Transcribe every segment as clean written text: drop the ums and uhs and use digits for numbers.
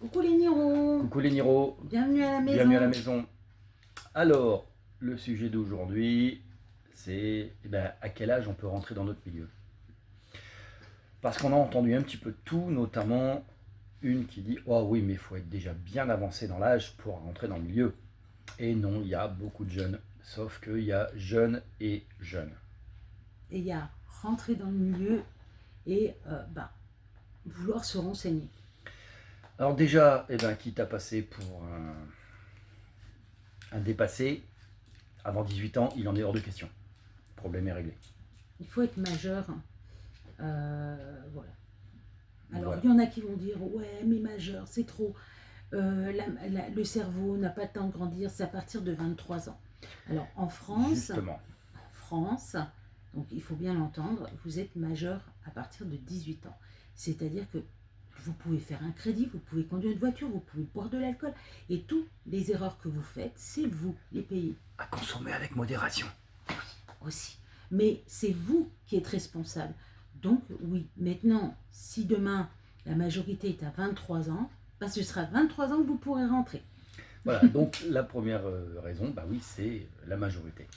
Coucou les Niro, Coucou les Niro, bienvenue à la maison. bienvenue à la maison. Alors, le sujet d'aujourd'hui, c'est à quel âge on peut rentrer dans notre milieu. Parce qu'on a entendu un petit peu de tout, notamment une qui dit « Oh oui, mais il faut être déjà bien avancé dans l'âge pour rentrer dans le milieu. » Et non, il y a beaucoup de jeunes, sauf qu'il y a jeunes et jeunes. Et il y a rentrer dans le milieu et vouloir se renseigner. Alors déjà, quitte à passer pour un dépassé, avant 18 ans, il en est hors de question. Le problème est réglé. Il faut être majeur. Voilà. Alors Voilà. il y en a qui vont dire ouais mais majeur c'est trop. Le cerveau n'a pas le temps de grandir, c'est à partir de 23 ans. Alors en Justement. France, donc il faut bien l'entendre, vous êtes majeur à partir de 18 ans. C'est-à-dire que vous pouvez faire un crédit, vous pouvez conduire une voiture, vous pouvez boire de l'alcool. Et toutes les erreurs que vous faites, c'est vous les payez À consommer avec modération. aussi. Mais c'est vous qui êtes responsable. Donc oui, maintenant, si demain la majorité est à 23 ans, ce sera 23 ans que vous pourrez rentrer. Voilà, donc la première raison, oui, c'est la majorité.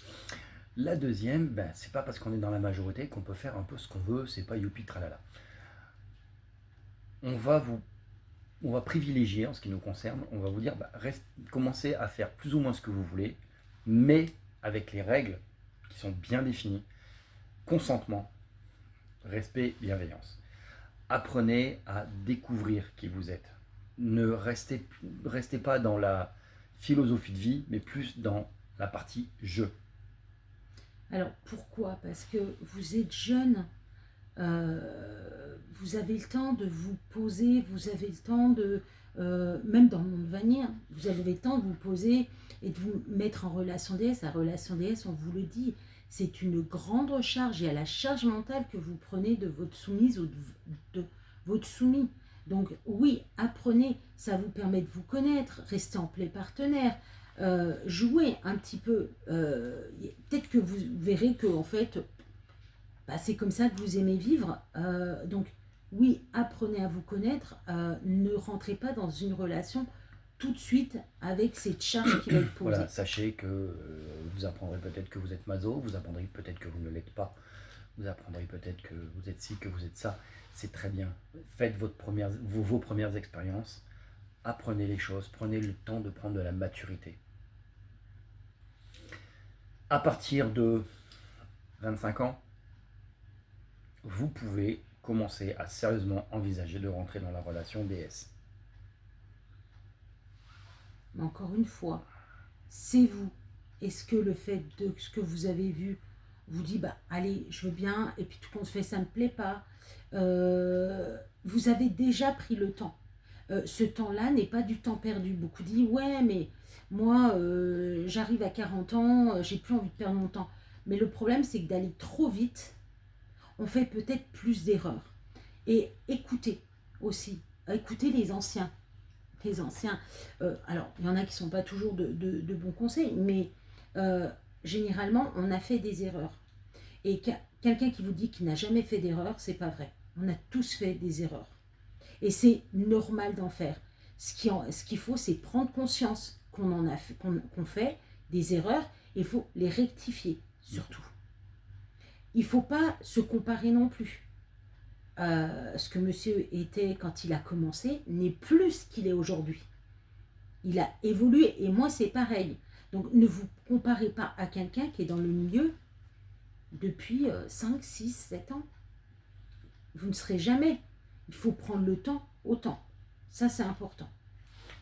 La deuxième, c'est pas parce qu'on est dans la majorité qu'on peut faire un peu ce qu'on veut, c'est pas youpi tralala. On va privilégier en ce qui nous concerne, on va vous dire, commencez à faire plus ou moins ce que vous voulez, mais avec les règles qui sont bien définies, consentement, respect, bienveillance. Apprenez à découvrir qui vous êtes. Ne restez pas dans la philosophie de vie, mais plus dans la partie jeu. Alors pourquoi? Parce que vous êtes jeune, vous avez le temps de vous poser, vous avez le temps de, même dans le monde vanille, vous avez le temps de vous poser et de vous mettre en relation DS. La relation DS, on vous le dit, c'est une grande charge. Il y a la charge mentale que vous prenez de votre soumise ou de votre soumis. Donc oui, apprenez, ça vous permet de vous connaître, rester en play partenaire, jouer un petit peu. Peut-être que vous verrez que en fait, c'est comme ça que vous aimez vivre. Donc oui, apprenez à vous connaître. Ne rentrez pas dans une relation tout de suite avec cette charge qui va être posée. Voilà, sachez que vous apprendrez peut-être que vous êtes maso, vous apprendrez peut-être que vous ne l'êtes pas, vous apprendrez peut-être que vous êtes ci, que vous êtes ça. C'est très bien. Faites vos premières expériences, apprenez les choses, prenez le temps de prendre de la maturité. À partir de 25 ans, vous pouvez commencer à sérieusement envisager de rentrer dans la relation DS. Mais encore une fois, c'est vous. Est-ce que le fait de ce que vous avez vu vous dit allez, je veux bien, et puis tout compte fait, ça ne me plaît pas. Vous avez déjà pris le temps. Ce temps-là n'est pas du temps perdu. Beaucoup disent ouais, mais moi, j'arrive à 40 ans, j'ai plus envie de perdre mon temps. Mais le problème, c'est que d'aller trop vite, on fait peut-être plus d'erreurs. Et écoutez aussi, écoutez les anciens. Les anciens, alors il y en a qui ne sont pas toujours de bons conseils, mais généralement on a fait des erreurs. Et quelqu'un qui vous dit qu'il n'a jamais fait d'erreur, c'est pas vrai. On a tous fait des erreurs. Et c'est normal d'en faire. Ce qu'il faut, c'est prendre conscience qu'on fait des erreurs et il faut les rectifier, surtout. Il ne faut pas se comparer non plus. Ce que monsieur était quand il a commencé n'est plus ce qu'il est aujourd'hui. Il a évolué et moi c'est pareil. Donc ne vous comparez pas à quelqu'un qui est dans le milieu depuis 5, 6, 7 ans. Vous ne serez jamais. Il faut prendre le temps au temps. Ça c'est important.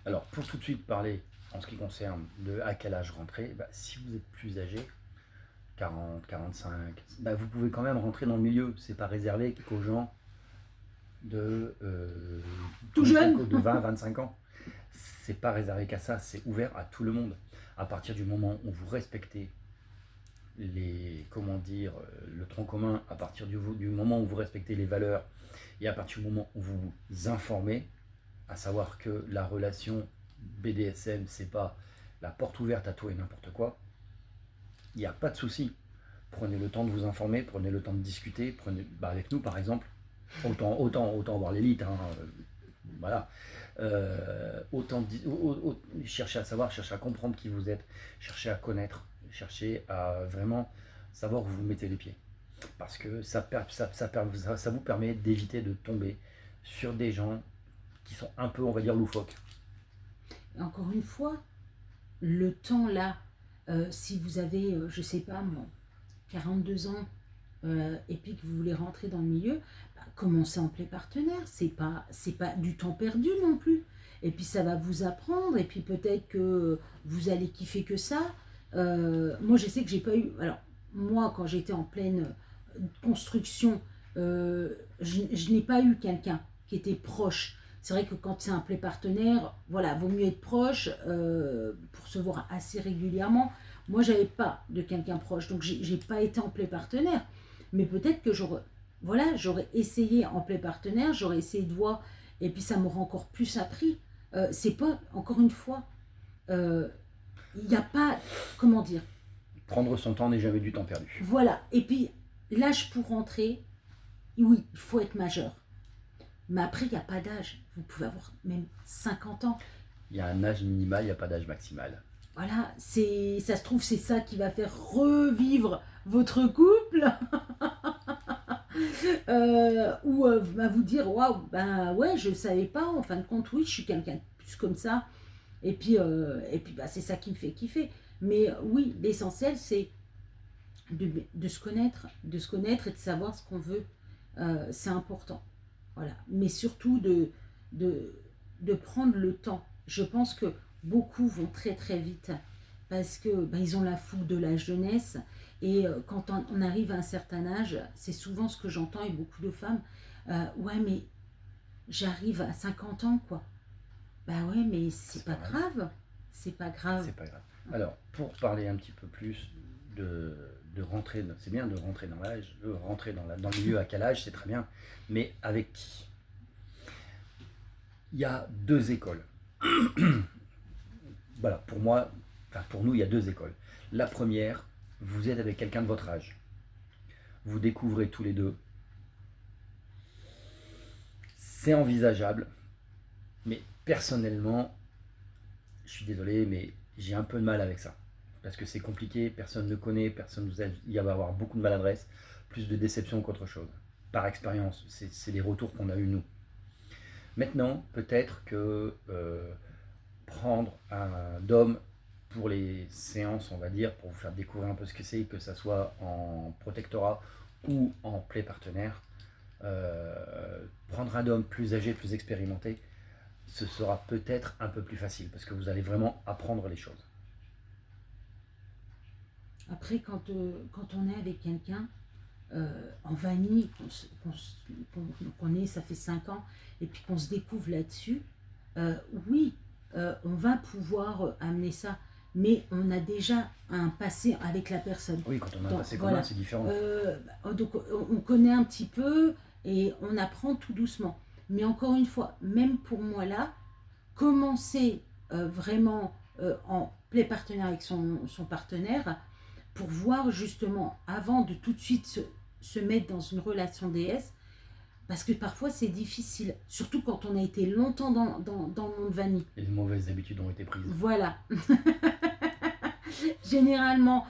Alors pour tout de suite parler en ce qui concerne de à quel âge rentrer, si vous êtes plus âgé, 40, 45, vous pouvez quand même rentrer dans le milieu. C'est pas réservé qu'aux gens de, tout jeune, de 20 à 25 ans. C'est pas réservé qu'à ça, c'est ouvert à tout le monde. À partir du moment où vous respectez le tronc commun, à partir du moment où vous respectez les valeurs et à partir du moment où vous vous informez, à savoir que la relation BDSM, c'est pas la porte ouverte à tout et n'importe quoi, il n'y a pas de souci. Prenez le temps de vous informer, prenez le temps de discuter, avec nous par exemple, autant voir l'élite, voilà. Cherchez à savoir, cherchez à comprendre qui vous êtes, cherchez à connaître, cherchez à vraiment savoir où vous mettez les pieds. Parce que ça vous permet d'éviter de tomber sur des gens qui sont un peu, on va dire, loufoques. Et encore une fois, le temps là, si vous avez, je sais pas moi, 42 ans, et puis que vous voulez rentrer dans le milieu, bah, commencez en play partenaire. C'est pas du temps perdu non plus. Et puis ça va vous apprendre. Et puis peut-être que vous allez kiffer que ça. Moi, je sais que j'ai pas eu. Alors, moi, quand j'étais en pleine construction, je n'ai pas eu quelqu'un qui était proche. C'est vrai que quand c'est un play partenaire, voilà, vaut mieux être proche pour se voir assez régulièrement. Moi, j'avais pas de quelqu'un proche, donc j'ai pas été en play partenaire. Mais peut-être que j'aurais essayé en play partenaire, j'aurais essayé de voir, et puis ça m'aurait encore plus appris. C'est pas, encore une fois, il n'y a pas, comment dire, Prendre son temps n'est jamais du temps perdu. voilà. Et puis, l'âge pour rentrer, oui, il faut être majeur. Mais après, il n'y a pas d'âge. Vous pouvez avoir même 50 ans. Il y a un âge minimal, il n'y a pas d'âge maximal. Voilà, ça se trouve, c'est ça qui va faire revivre votre couple. Ou bah, vous dire, waouh, ben ouais, je savais pas, en fin de compte, oui, je suis quelqu'un de plus comme ça. Et puis bah, c'est ça qui me fait kiffer. Mais oui, l'essentiel, c'est de se connaître et de savoir ce qu'on veut. C'est important. Voilà. Mais surtout de, de prendre le temps. Je pense que beaucoup vont très très vite parce que bah, ils ont la fougue de la jeunesse. Et quand on arrive à un certain âge, c'est souvent ce que j'entends et beaucoup de femmes. Ouais, mais j'arrive à 50 ans, quoi. Bah ouais, mais c'est C'est pas pas mal. grave. C'est pas grave. C'est pas grave. Alors, pour parler un petit peu plus de rentrer, c'est bien de rentrer dans l'âge, de rentrer dans le milieu à quel âge, c'est très bien, mais avec qui? Il y a deux écoles. Voilà, pour moi, enfin pour nous, il y a deux écoles. La première, vous êtes avec quelqu'un de votre âge. Vous découvrez tous les deux. C'est envisageable, mais personnellement, je suis désolé, mais j'ai un peu de mal avec ça. Parce que c'est compliqué, personne ne connaît, il va y avoir beaucoup de maladresse, plus de déception qu'autre chose. Par expérience, c'est les retours qu'on a eu nous. Maintenant, peut-être que prendre un DOM pour les séances, on va dire, pour vous faire découvrir un peu ce que c'est, que ça soit en protectorat ou en play partenaire, prendre un DOM plus âgé, plus expérimenté, ce sera peut-être un peu plus facile parce que vous allez vraiment apprendre les choses. Après, quand on est avec quelqu'un en vanille, qu'on est, ça fait 5 ans, et puis qu'on se découvre là-dessus, oui, on va pouvoir amener ça, mais on a déjà un passé avec la personne. Oui, quand on a un Donc, passé commun, voilà. c'est différent. Donc on connaît un petit peu et on apprend tout doucement. Mais encore une fois, même pour moi là, commencer vraiment en play partenaire avec son partenaire pour voir justement avant de tout de suite se mettre dans une relation DS, parce que parfois c'est difficile, surtout quand on a été longtemps dans le monde vanille. Les mauvaises habitudes ont été prises. Voilà. Généralement,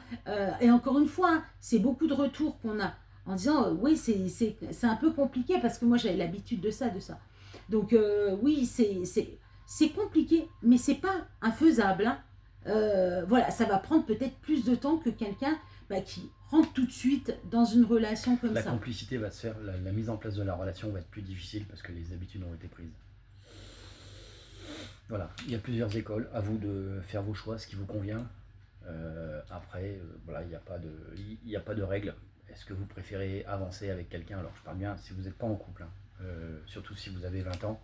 et encore une fois, c'est beaucoup de retours qu'on a en disant oui, c'est un peu compliqué parce que moi j'avais l'habitude de ça, de ça. Donc oui, c'est compliqué, mais c'est pas infaisable. Hein. Voilà, ça va prendre peut-être plus de temps que quelqu'un qui rentre tout de suite dans une relation comme La ça. complicité va se faire, la mise en place de la relation va être plus difficile parce que les habitudes ont été prises. Voilà, il y a plusieurs écoles, à vous de faire vos choix, ce qui vous convient. Après, voilà, il n'y a pas de règle. Est-ce que vous préférez avancer avec quelqu'un? Alors, je parle bien si vous n'êtes pas en couple, hein. Surtout si vous avez 20 ans.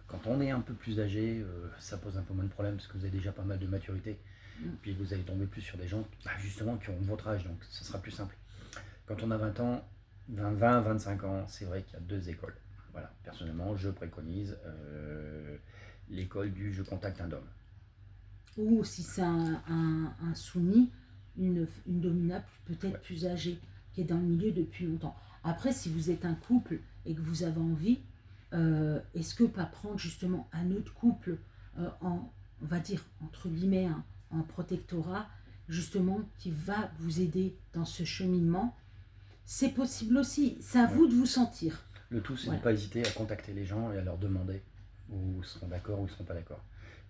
Quand on est un peu plus âgé, ça pose un peu moins de problèmes parce que vous avez déjà pas mal de maturité. Puis vous allez tomber plus sur des gens justement qui ont votre âge, donc ce sera plus simple. Quand on a 20 ans, 20, 25 ans, c'est vrai qu'il y a deux écoles. Voilà, personnellement, je préconise l'école du je contacte un homme. Ou si c'est un soumis, une dominable peut-être plus âgée, qui est dans le milieu depuis longtemps. Après, si vous êtes un couple et que vous avez envie, Est-ce que pas prendre justement un autre couple on va dire, entre guillemets, hein, en protectorat, justement, qui va vous aider dans ce cheminement? C'est possible aussi, c'est à Ouais. vous de vous sentir. Le tout, c'est de ne Voilà. pas hésiter à contacter les gens et à leur demander où ils seront d'accord ou ils ne seront pas d'accord.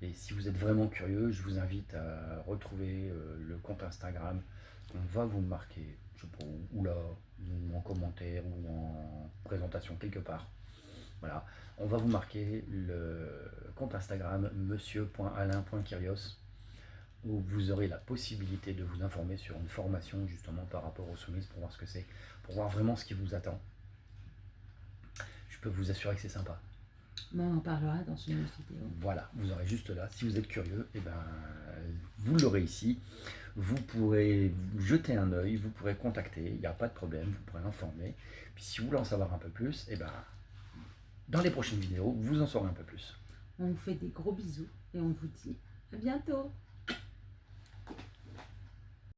Et si vous êtes vraiment curieux, je vous invite à retrouver le compte Instagram. On va vous marquer, je sais pas où, ou là, ou en commentaire, ou en présentation quelque part. Voilà. On va vous marquer le compte Instagram monsieur.alain.kyrios où vous aurez la possibilité de vous informer sur une formation justement par rapport aux soumises pour voir ce que c'est, pour voir vraiment ce qui vous attend. Je peux vous assurer que c'est sympa. Mais on en parlera dans une autre vidéo. Voilà, vous aurez juste là. Si vous êtes curieux, et ben, vous l'aurez ici. Vous pourrez jeter un œil, vous pourrez contacter, il n'y a pas de problème, vous pourrez informer. Puis si vous voulez en savoir un peu plus, et ben, dans les prochaines vidéos, vous en saurez un peu plus. On vous fait des gros bisous et on vous dit à bientôt.